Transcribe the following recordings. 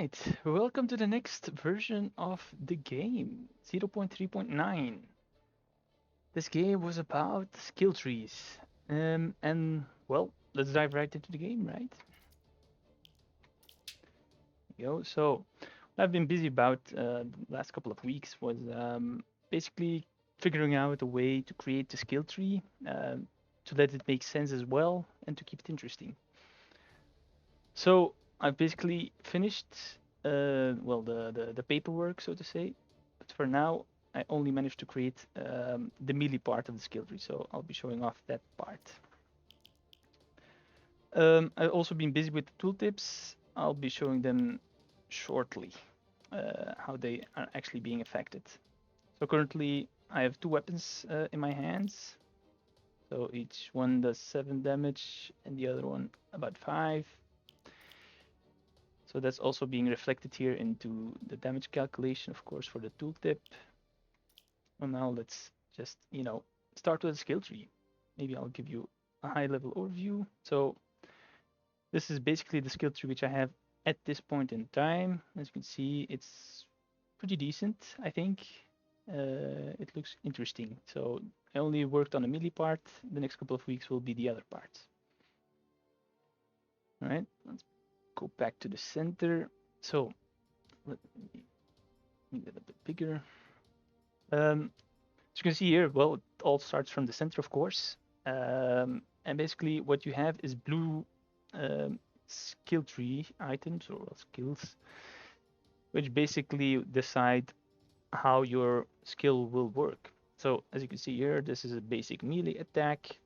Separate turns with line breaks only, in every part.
Alright, welcome to the next version of the game, 0.3.9. This game was about skill trees. And well, let's dive right into the game, right? Yo, so what I've been busy about the last couple of weeks was basically figuring out a way to create the skill tree, to let it make sense as well, and to keep it interesting. So I've basically finished, the paperwork, so to say. But for now, I only managed to create the melee part of the skill tree, so I'll be showing off that part. I've also been busy with the tooltips. I'll be showing them shortly, how they are actually being affected. So currently, I have two weapons in my hands. So each one does 7 damage, and the other one about 5. So that's also being reflected here into the damage calculation, of course, for the tooltip. Well, now let's just, start with a skill tree. Maybe I'll give you a high-level overview. So this is basically the skill tree which I have at this point in time. As you can see, it's pretty decent, I think. It looks interesting. So I only worked on the melee part. The next couple of weeks will be the other parts. All right, let's go back to the center. So let me make that a bit bigger. As you can see here, well, it all starts from the center, of course. And basically what you have is blue skill tree items or skills, which basically decide how your skill will work. So as you can see here, this is a basic melee attack.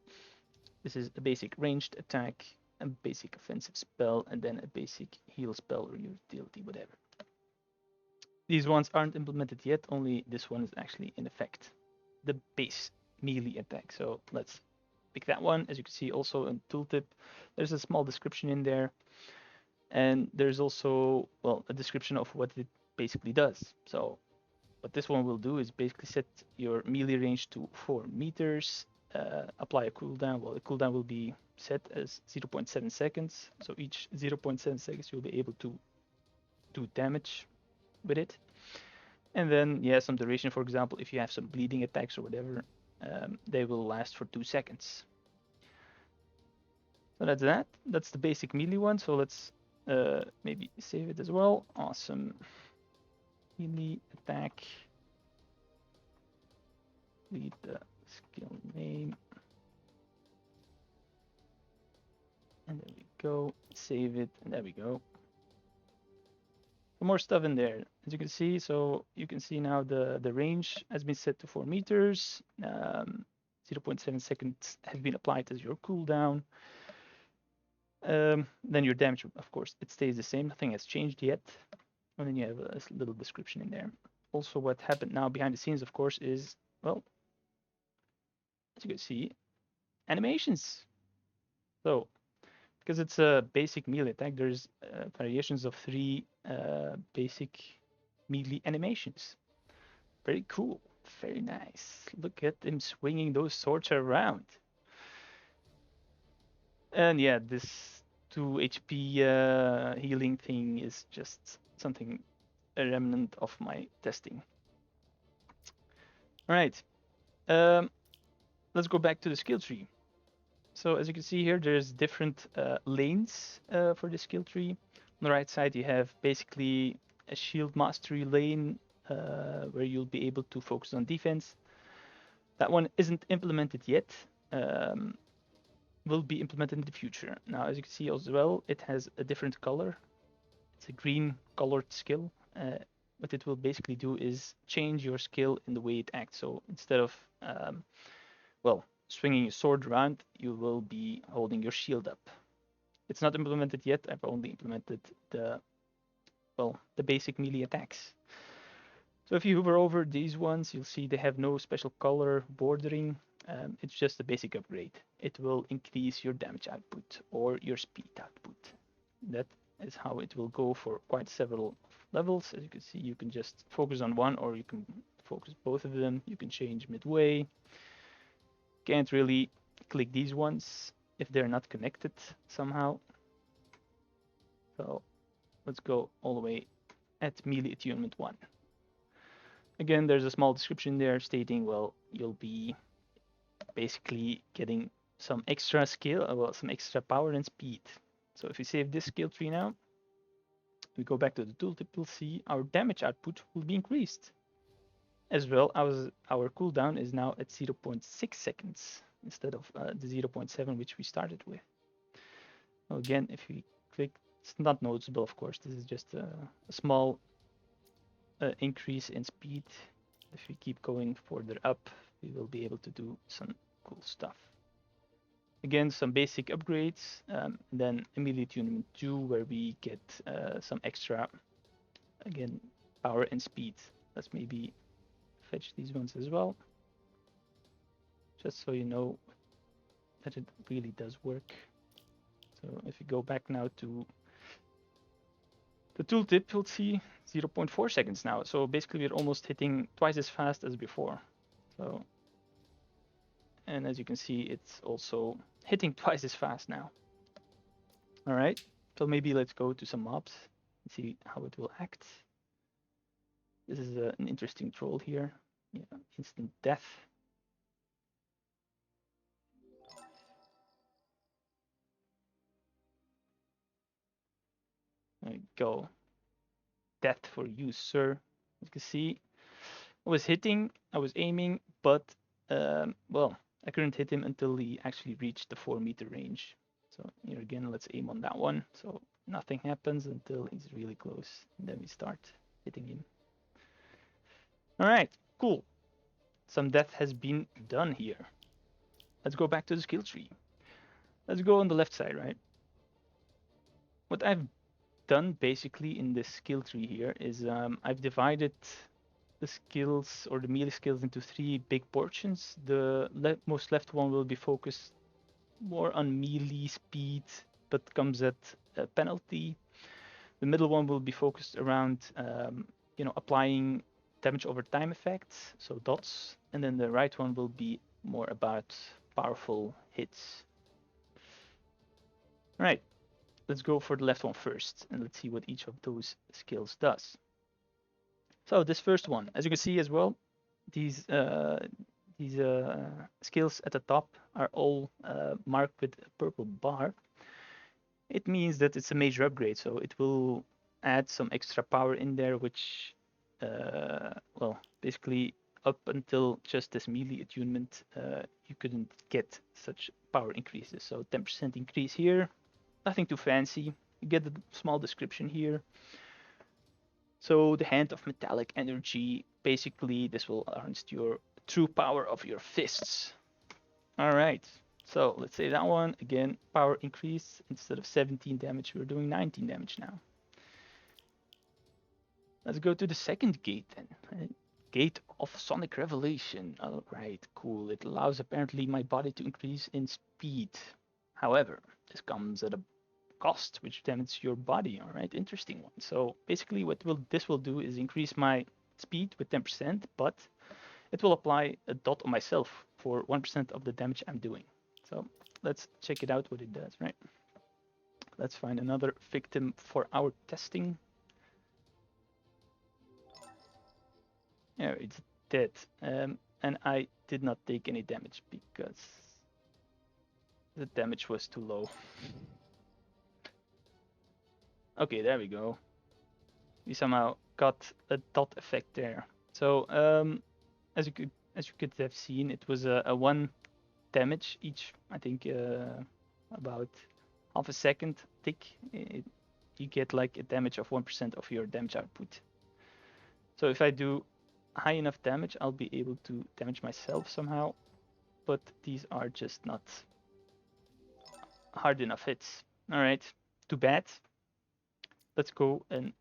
This is a basic ranged attack, a basic offensive spell, and then a basic heal spell or utility, whatever. These ones aren't implemented yet, only this one is actually in effect. The base melee attack. So let's pick that one. As you can see also in Tooltip, there's a small description in there. And there's also, well, a description of what it basically does. So what this one will do is basically set your melee range to 4 meters, apply a cooldown. Well, the cooldown will be set as 0.7 seconds. So each 0.7 seconds you'll be able to do damage with it. And then, yeah, some duration, for example, if you have some bleeding attacks or whatever, they will last for 2 seconds. So that's that. That's the basic melee one. So let's maybe save it as well. Awesome. Melee attack. Read the skill name. And there we go. Save it. And there we go. More stuff in there, as you can see. So you can see now the range has been set to 4 meters. 0.7 seconds have been applied as your cooldown. Then your damage, of course, it stays the same. Nothing has changed yet. And then you have a little description in there. Also, what happened now behind the scenes, of course, is, well, as you can see, animations. So because it's a basic melee attack, there's variations of 3 basic melee animations. Very cool, very nice. Look at him swinging those swords around. And yeah, this 2 HP healing thing is just something, a remnant of my testing. All right, let's go back to the skill tree. So as you can see here, there's different lanes for the skill tree. On the right side, you have basically a shield mastery lane where you'll be able to focus on defense. That one isn't implemented yet. Will be implemented in the future. Now, as you can see as well, it has a different color. It's a green colored skill. What it will basically do is change your skill in the way it acts. So instead of, swinging your sword around, you will be holding your shield up. It's not implemented yet. I've only implemented the basic melee attacks. So if you hover over these ones, you'll see they have no special color bordering. It's just a basic upgrade. It will increase your damage output or your speed output. That is how it will go for quite several levels. As you can see, you can just focus on one or you can focus both of them. You can change midway. Can't really click these ones if they're not connected somehow. So let's go all the way at melee attunement 1. Again, there's a small description there stating, well, you'll be basically getting some extra skill, well, some extra power and speed. So if we save this skill tree now, we go back to the tooltip, we'll see our damage output will be increased. As well, our cooldown is now at 0.6 seconds instead of the 0.7 which we started with. Well, again, if we click, it's not noticeable, of course. This is just a small increase in speed. If we keep going further up, we will be able to do some cool stuff. Again, some basic upgrades, then immediate attunement 2, where we get some extra, again, power and speed. Let's maybe fetch these ones as well, just so you know that it really does work. So if we go back now to the tooltip, you'll see 0.4 seconds now. So basically we're almost hitting twice as fast as before. So, and as you can see, it's also hitting twice as fast now. All right, so maybe let's go to some mobs and see how it will act. This is an interesting troll here. Yeah, instant death. There you go. Death for you, sir. As you can see, I was hitting, I was aiming, but well, I couldn't hit him until he actually reached the 4-meter range. So here again, let's aim on that one. So nothing happens until he's really close. And then we start hitting him. All right, cool. Some death has been done here. Let's go back to the skill tree. Let's go on the left side, right? What I've done basically in this skill tree here is I've divided the skills or the melee skills into 3 big portions. The most left one will be focused more on melee speed, but comes at a penalty. The middle one will be focused around, applying damage over time effects, so dots, and then the right one will be more about powerful hits. All right, let's go for the left one first, and let's see what each of those skills does. So this first one, as you can see as well, these skills at the top are all marked with a purple bar. It means that it's a major upgrade, so it will add some extra power in there, which, well, basically up until just this melee attunement, you couldn't get such power increases. So 10% increase here, nothing too fancy. You get a small description here. So the hand of metallic energy, basically this will harness your true power of your fists. All right, so let's say that one, again, power increase. Instead of 17 damage, we're doing 19 damage now. Let's go to the second gate then. Gate of Sonic Revelation. All right, cool. It allows apparently my body to increase in speed. However, this comes at a cost, which damages your body. All right, interesting one. So basically what this will do is increase my speed with 10%, but it will apply a dot on myself for 1% of the damage I'm doing. So let's check it out what it does, right? Let's find another victim for our testing. Yeah, it's dead. And I did not take any damage because the damage was too low. Okay, there we go. We somehow got a dot effect there. So as you could have seen, it was a 1 damage each. I think about half a second tick. You get like a damage of 1% of your damage output. So if I do high enough damage, I'll be able to damage myself somehow. But these are just not hard enough hits. All right, too bad. Let's go and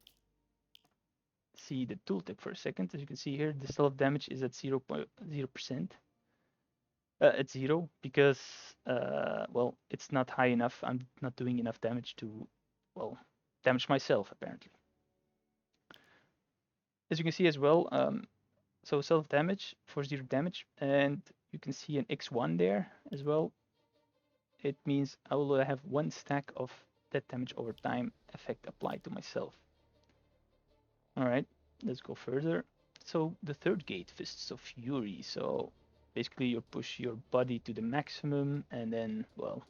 see the tooltip for a second. As you can see here, the self damage is at 0.0%. At 0 because, well, it's not high enough. I'm not doing enough damage to, well, damage myself apparently. As you can see as well, so self damage for 0 damage, and you can see an X1 there as well. It means I will have 1 stack of that damage over time effect applied to myself. All right, let's go further. So the third gate, Fists of Yuri. So basically you push your body to the maximum, and then, well,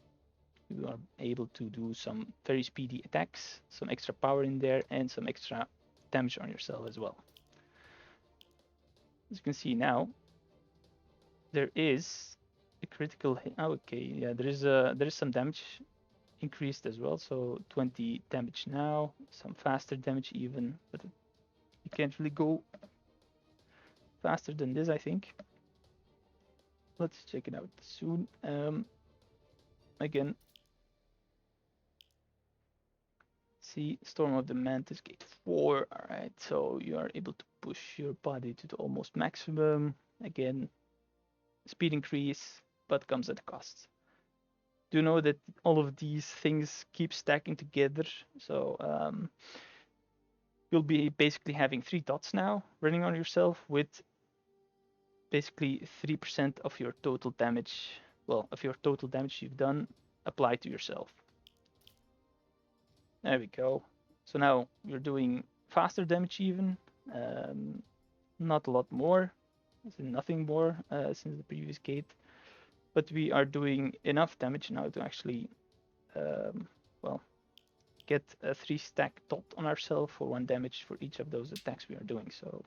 you are able to do some very speedy attacks, some extra power in there, and some extra damage on yourself as well. As you can see now, there is a critical hit. Oh, okay, yeah, there is some damage increased as well. So 20 damage now, some faster damage even, but you can't really go faster than this, I think. Let's check it out soon. Again, see, Storm of the Mantis, gate 4. Alright, so you are able to push your body to the almost maximum. Again, speed increase, but comes at a cost. Do know that all of these things keep stacking together. So you'll be basically having 3 dots now running on yourself with basically 3% of your total damage, well, of your total damage you've done applied to yourself. There we go. So now you're doing faster damage even, not a lot more, nothing more since the previous gate, but we are doing enough damage now to actually, well, get a 3-stack dot on ourselves for 1 damage for each of those attacks we are doing. So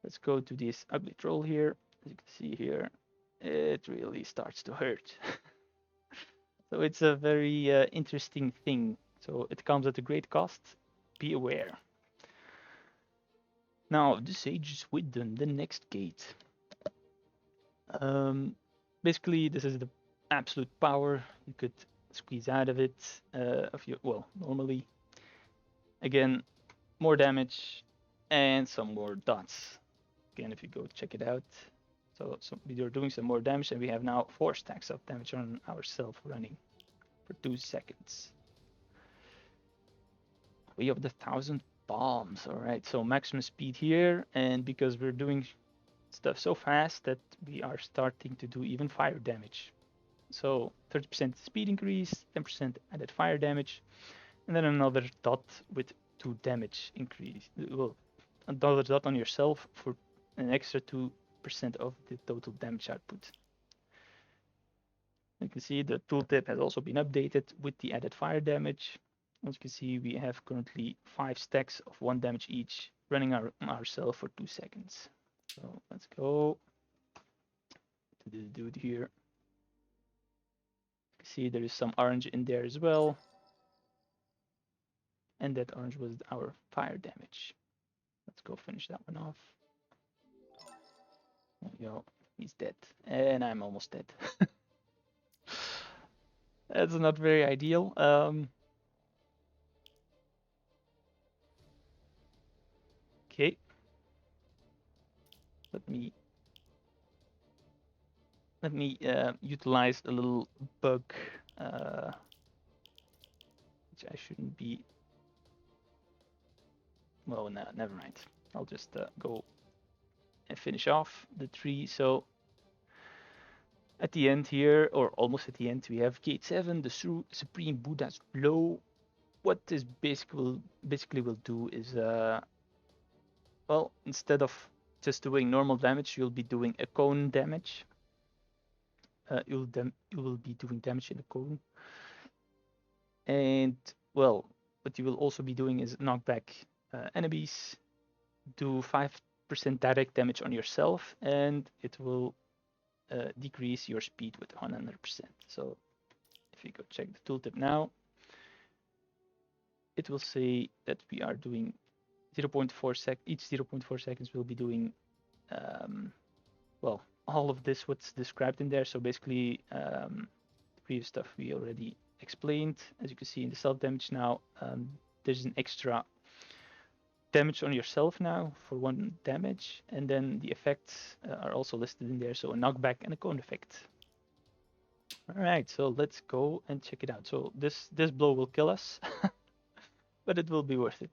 let's go to this ugly troll here. As you can see here, it really starts to hurt. So it's a very interesting thing. So it comes at a great cost. Be aware. Now, the Sage's Wisdom, the next gate. Basically, this is the absolute power you could squeeze out of it. Well, normally, again, more damage and some more dots. Again, if you go check it out. So we are doing some more damage, and we have now 4 stacks of damage on ourselves running for 2 seconds. We have the 1,000 bombs. All right, so maximum speed here, and because we're doing stuff so fast that we are starting to do even fire damage. So 30% speed increase, 10% added fire damage, and then another dot with 2 damage increase. Well, another dot on yourself for an extra 2% of the total damage output. You can see the tooltip has also been updated with the added fire damage. As you can see, we have currently 5 stacks of 1 damage each running ourselves for 2 seconds. So let's go to this dude here. You can see there is some orange in there as well. And that orange was our fire damage. Let's go finish that one off. There we go. He's dead. And I'm almost dead. That's not very ideal. Okay. Let me utilize a little bug, which I shouldn't be. Well, no, never mind. I'll just go and finish off the tree. So at the end here, or almost at the end, we have Gate 7, the Supreme Buddha's Blow. What this basically will do is, well, instead of just doing normal damage, you'll be doing a cone damage. You will be doing damage in the cone. And, well, what you will also be doing is knock back enemies, do 5% direct damage on yourself, and it will decrease your speed with 100%. So if you go check the tooltip now, it will say that we are doing 0.4 each 0.4 seconds we'll be doing, well, all of this what's described in there. So basically, the previous stuff we already explained. As you can see in the self damage now, there's an extra damage on yourself now for 1 damage, and then the effects are also listed in there. So a knockback and a cone effect. All right, so let's go and check it out. So this blow will kill us, but it will be worth it.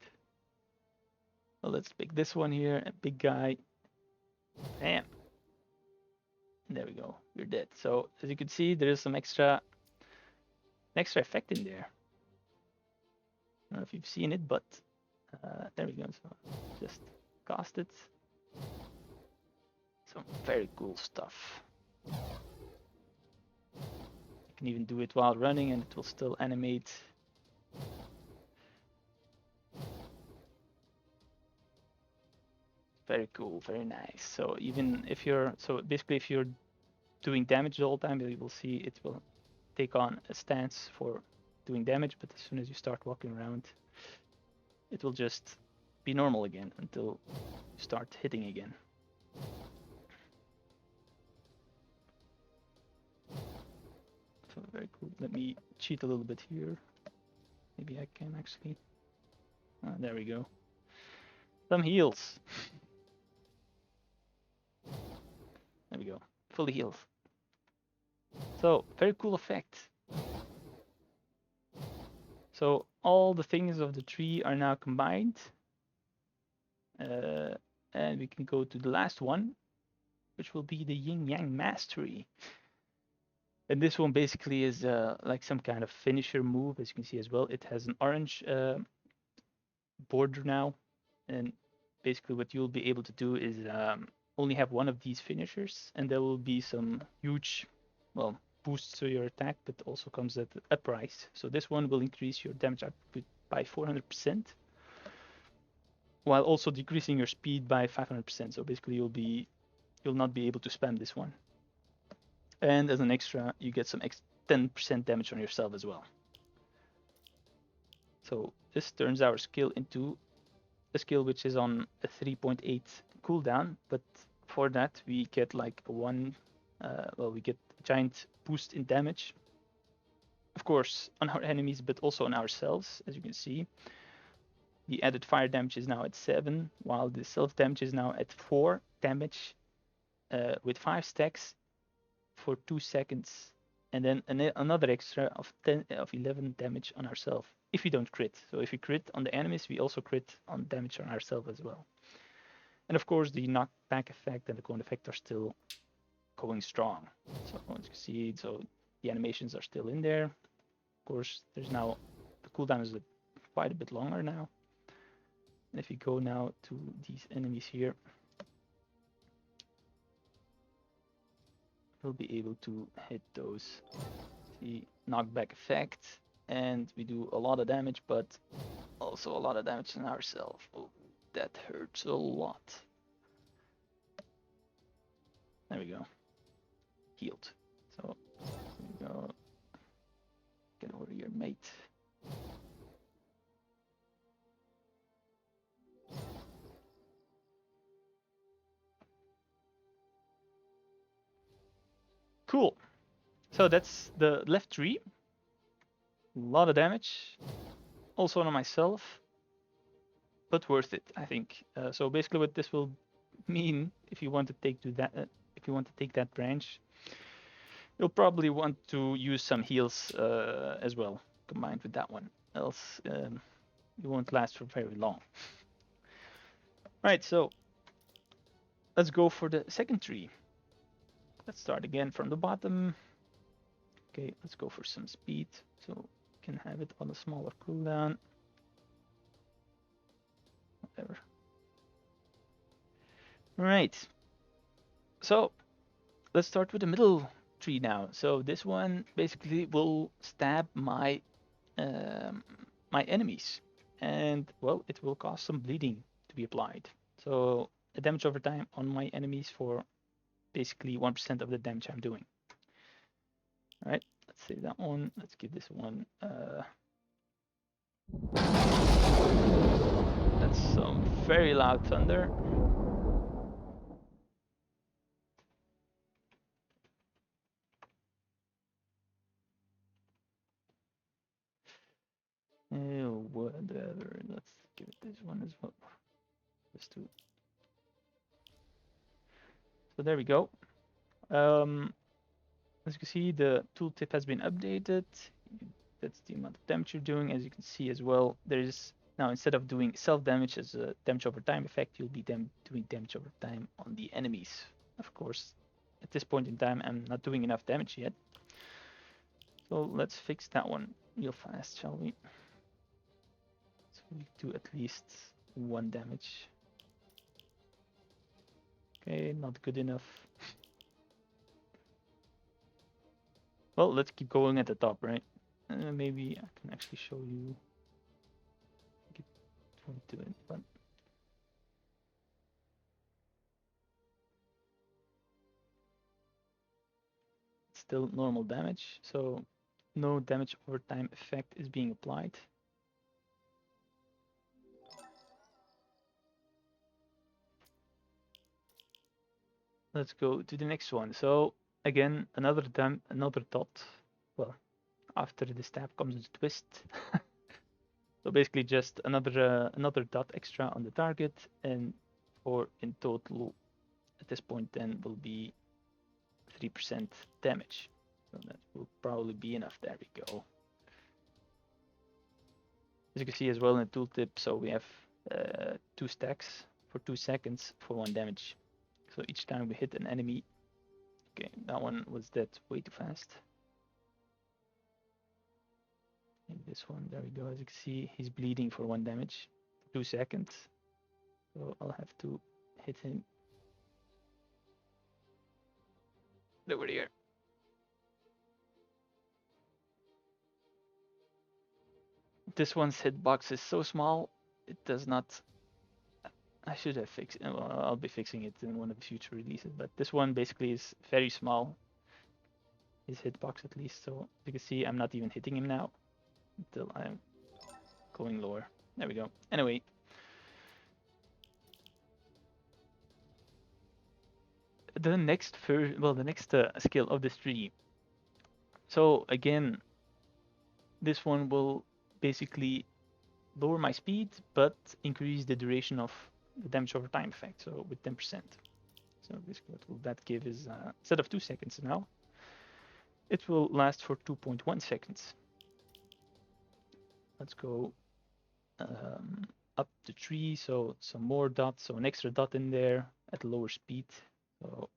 Well, let's pick this one here, a big guy. Bam. And there we go. We're dead. So as you can see, there is some extra effect in there. I don't know if you've seen it, but There we go. So just cast it. Some very cool stuff. You can even do it while running and it will still animate. Very cool, very nice. So even if you're, so basically if you're doing damage the whole time, you will see it will take on a stance for doing damage, but as soon as you start walking around, it will just be normal again until you start hitting again. So very cool. Let me cheat a little bit here. Maybe I can actually. There we go. Some heals. There we go. Fully healed. So very cool effect. So all the things of the tree are now combined. And we can go to the last one, which will be the Yin Yang Mastery. And this one basically is like some kind of finisher move, as you can see as well. It has an orange border now. And basically what you'll be able to do is only have one of these finishers, and there will be some huge, well, boosts to your attack, but also comes at a price. So this one will increase your damage output by 400%, while also decreasing your speed by 500%. So basically you'll not be able to spam this one. And as an extra, you get some 10% damage on yourself as well. So this turns our skill into a skill which is on a 3.8 cooldown, but for that we get like we get a giant boost in damage. Of course, on our enemies, but also on ourselves, as you can see. The added fire damage is now at 7, while the self damage is now at 4 damage with 5 stacks for 2 seconds, and then another extra of 11 damage on ourselves if we don't crit. So if we crit on the enemies, we also crit on damage on ourselves as well. And of course, the knockback effect and the cone effect are still going strong. So as you can see, so the animations are still in there. Of course, there's now the cooldown is quite a bit longer now. And if you go now to these enemies here, we'll be able to hit those. See, knockback effect, and we do a lot of damage, but also a lot of damage on ourselves. Oh, that hurts a lot. There we go. Healed. So here we go. Get over your mate. Cool. So that's the left tree. A lot of damage. Also on myself. But worth it, I think. So basically what this will mean, if you want to take that branch, you'll probably want to use some heals as well, combined with that one. Else you won't last for very long. Right, so let's go for the second tree. Let's start again from the bottom. Okay, let's go for some speed, so we can have it on a smaller cooldown. Whatever. Right. So let's start with the middle tree now. So this one basically will stab my my enemies, and well, it will cause some bleeding to be applied. So the damage over time on my enemies for basically 1% of the damage I'm doing. All right, let's save that one. Let's give this one. That's some very loud thunder. Whatever. Let's give it this one as well. Just to. So there we go. As you can see, the tooltip has been updated. That's the amount of damage you're doing. As you can see as well, there is now, instead of doing self damage as a damage over time effect, you'll be doing damage over time on the enemies. Of course, at this point in time, I'm not doing enough damage yet. So let's fix that one real fast, shall we? Let's We do at least 1 damage. Okay, not good enough. Well, let's keep going at the top, right? Maybe I can actually show you. Get 22 in, but still normal damage, so no damage over time effect is being applied. Let's go to the next one. So again, another dot. Well, after the stab comes the twist. So basically just another dot extra on the target, and for in total at this point then will be 3% damage. So that will probably be enough. There we go. As you can see as well in the tooltip, so we have 2 stacks for 2 seconds for 1 damage. So each time we hit an enemy, okay, that one was dead way too fast. And this one, there we go. As you can see, he's bleeding for 1 damage, 2 seconds. So I'll have to hit him over here. This one's hitbox is so small, it does not. I should have fixed it. Well, I'll be fixing it in one of the future releases, but this one basically is very small. His hitbox at least, so as you can see, I'm not even hitting him now until I'm going lower. There we go. Anyway, the next skill of this tree. So again, this one will basically lower my speed, but increase the duration of the damage over time effect, so with 10%. So basically what will that give is, instead of 2 seconds now, it will last for 2.1 seconds. Let's go up the tree, so some more dots, so an extra dot in there at lower speed. So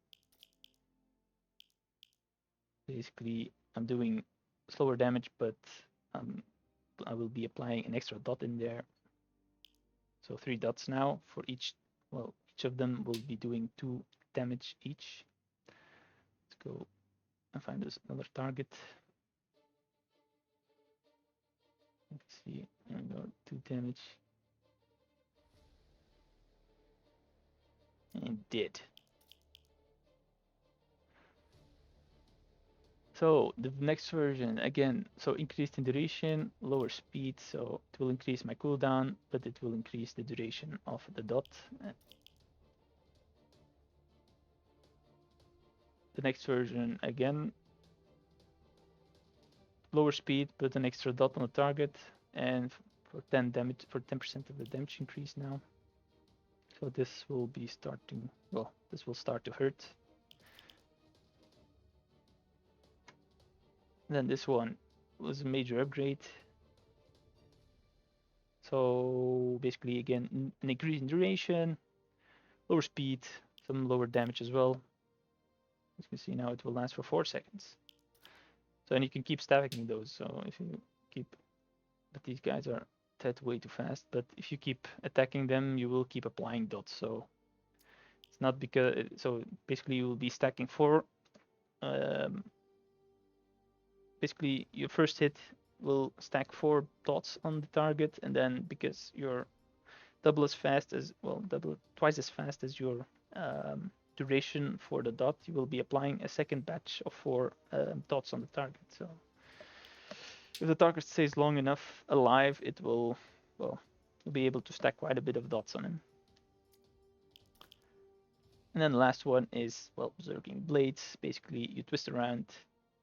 basically I'm doing slower damage, but I will be applying an extra dot in there. So 3 dots now for each. Well, each of them will be doing 2 damage each. Let's go and find this another target. Let's see, there we go, 2 damage. And dead. So the next version, again, so increased in duration, lower speed, so it will increase my cooldown, but it will increase the duration of the dot. The next version, again, lower speed, but an extra dot on the target, and for 10 damage, for 10% of the damage increase now. So this will be starting, well, this will start to hurt. Then this one was a major upgrade. So basically, again, an increase in duration, lower speed, some lower damage as well. As you can see now, it will last for 4 seconds. So, and you can keep stacking those. So if you keep, but these guys are dead way too fast. But if you keep attacking them, you will keep applying dots. So it's not because, so basically you will be stacking 4. Basically your first hit will stack 4 dots on the target, and then because you're twice as fast as your duration for the dot, you will be applying a second batch of 4 dots on the target. So if the target stays long enough alive, it will, well, you'll be able to stack quite a bit of dots on him. And then the last one is, well, Berserking Blades. Basically, you twist around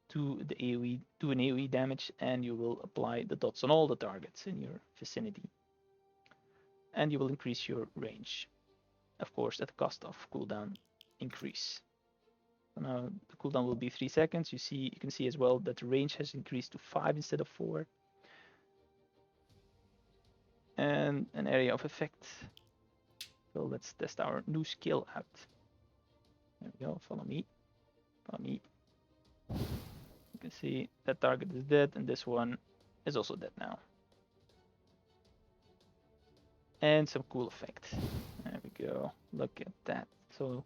to the AoE, do an AoE damage, and you will apply the dots on all the targets in your vicinity. And you will increase your range, of course, at the cost of cooldown increase. So now the cooldown will be 3 seconds. You can see as well that the range has increased to 5 instead of 4. And an area of effect. So let's test our new skill out. There we go, follow me. Follow me. You can see that target is dead, and this one is also dead now. and some cool effect. There we go. Look at that. So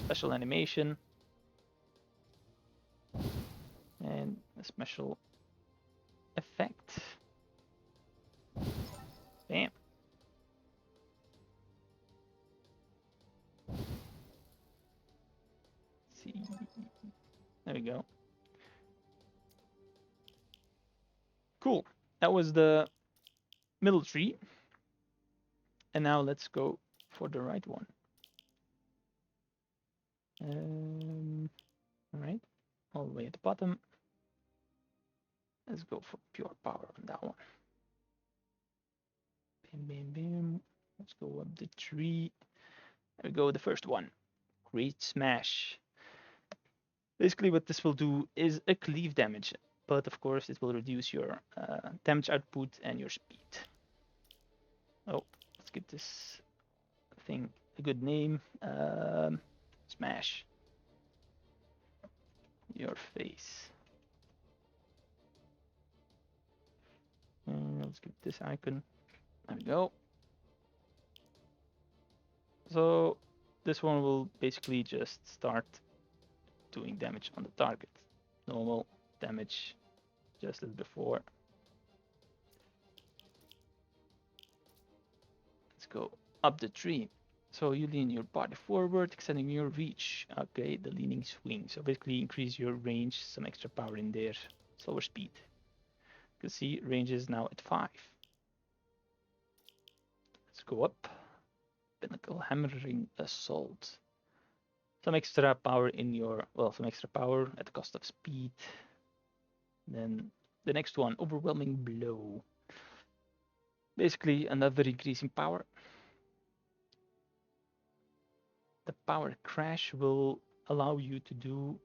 special animation and a special effect. Bam. See. There we go. Cool. That was the middle tree. And now let's go for the right one. All right. All the way at the bottom. Let's go for pure power on that one. Bam, bam, bam. Let's go up the tree. There we go, the first one. Great Smash. Basically what this will do is a cleave damage, but of course it will reduce your damage output and your speed. Oh, let's give this thing a good name. Smash your face. And let's give this icon. There we go. So this one will basically just start doing damage on the target. Normal damage, just as before. Let's go up the tree. So you lean your body forward, extending your reach. Okay, the leaning swing. So basically increase your range, some extra power in there, slower speed. You can see range is now at 5. Let's go up. Pinnacle Hammering Assault. Some extra power in your, well, some extra power at the cost of speed. Then the next one, Overwhelming Blow. Basically another increase in power. The power crash will allow you to do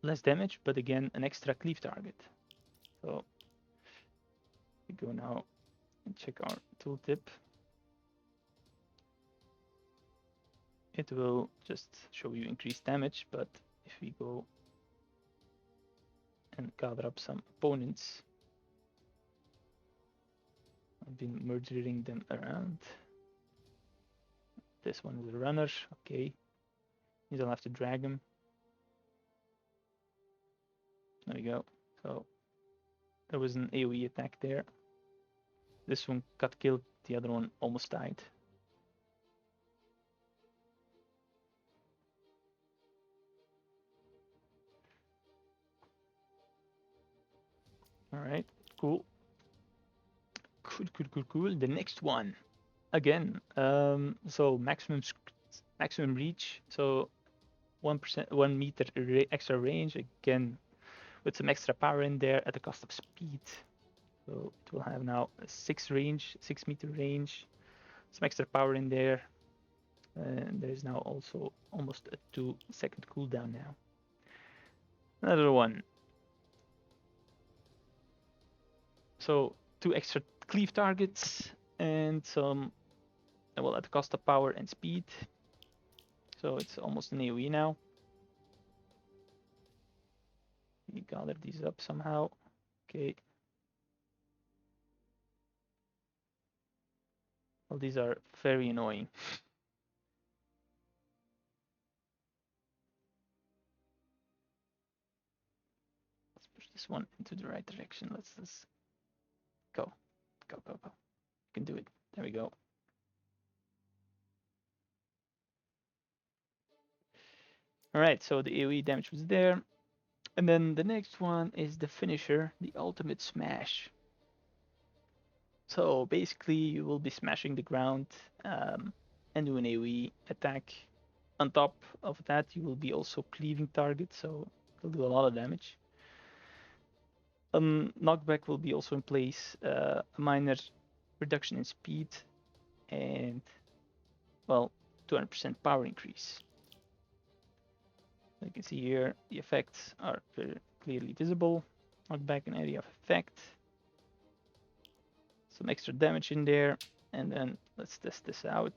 less damage, but again, an extra cleave target. So we go now and check our tooltip. It will just show you increased damage, but if we go and gather up some opponents, I've been murdering them around. This one is a runner, okay. You don't have to drag him. There we go. So there was an AoE attack there. This one got killed, the other one almost died. All right, cool. Cool. The next one, again, so maximum reach, so 1 meter extra range, again, with some extra power in there at the cost of speed. So it will have now a 6 meter range, some extra power in there. And there is now also almost a 2-second cooldown now. Another one. So 2 extra cleave targets and some, well, at the cost of power and speed. So it's almost an AoE now. We gather these up somehow. Okay. Well, these are very annoying. Let's push this one into the right direction. Let's go. You can do it. There we go. All right, so the AoE damage was there. And then the next one is the finisher, the ultimate smash. So basically you will be smashing the ground and do an AoE attack. On top of that, you will be also cleaving targets, so it'll do a lot of damage. Knockback will be also in place, a minor reduction in speed, and, well, 200% power increase. You can see here the effects are very clearly visible. Knockback and area of effect. Some extra damage in there, and then let's test this out.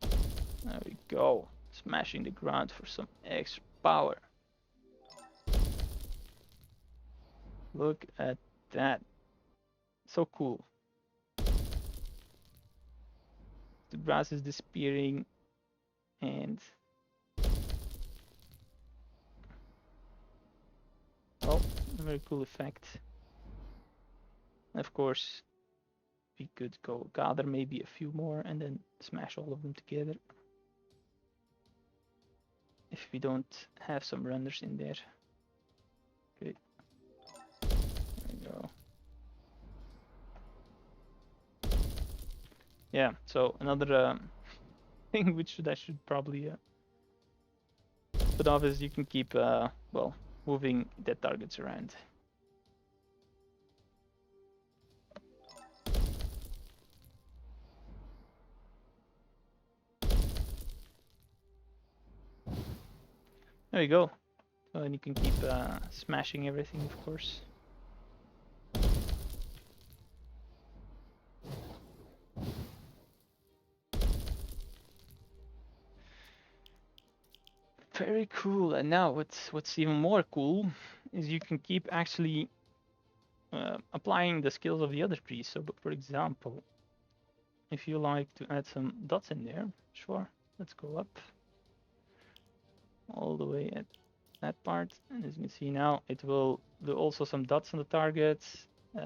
There we go. Smashing the ground for some extra power. Look at that. So cool. the grass is disappearing, and well, a very cool effect. And of course, we could go gather maybe a few more and then smash all of them together. If we don't have some runners in there. Okay. There we go. Yeah, so another thing which I should probably put off is you can keep, well, moving dead targets around. There you go. So then you can keep smashing everything, of course. Very cool. And now what's even more cool is you can keep actually applying the skills of the other trees. So, for example, if you like to add some dots in there, sure, let's go up all the way at that part. And as you can see now, it will do also some dots on the targets. If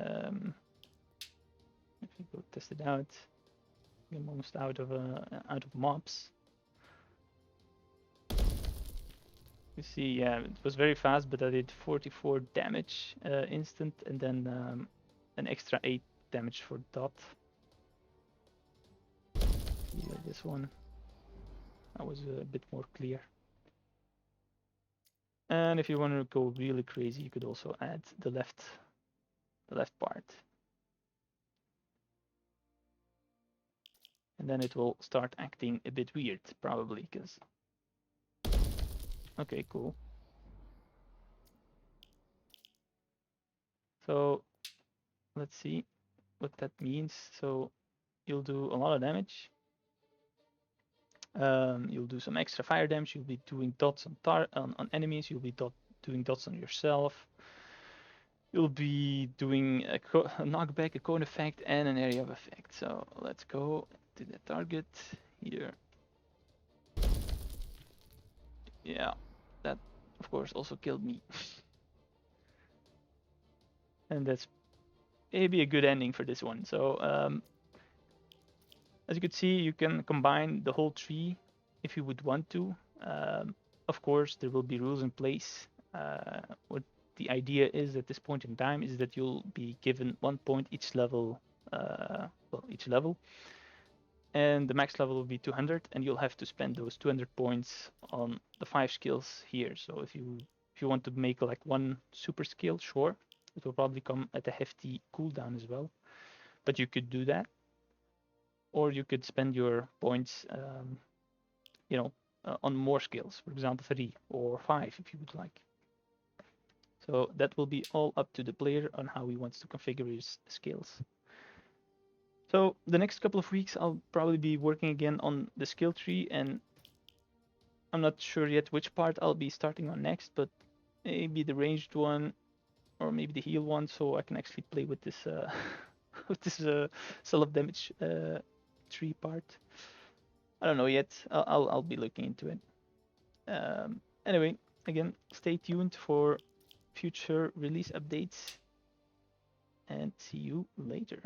you go test it out, I'm almost out of mobs. You see, yeah, it was very fast, but I did 44 damage instant, and then an extra 8 damage for dot. See, like this one, that was a bit more clear. And if you want to go really crazy, you could also add the left part. And then it will start acting a bit weird, probably, because... Okay, cool. So, let's see what that means. So, you'll do a lot of damage. You'll do some extra fire damage. You'll be doing dots on enemies. You'll be doing dots on yourself. You'll be doing a knockback, a cone effect, and an area of effect. So let's go to the target here. Yeah, that of course also killed me. And that's maybe a good ending for this one. So as you can see, you can combine the whole tree if you would want to. Of course, there will be rules in place. What the idea is at this point in time is that you'll be given 1 point each level, and the max level will be 200, and you'll have to spend those 200 points on the 5 skills here. So if you want to make like one super skill, sure, it will probably come at a hefty cooldown as well, but you could do that, or you could spend your points, on more skills, for example 3 or 5 if you would like. So that will be all up to the player on how he wants to configure his skills. So the next couple of weeks I'll probably be working again on the skill tree, and I'm not sure yet which part I'll be starting on next, but maybe the ranged one or maybe the heal one, so I can actually play with this with this self-damage tree part. I don't know yet. I'll be looking into it. Anyway, again, stay tuned for future release updates, and see you later.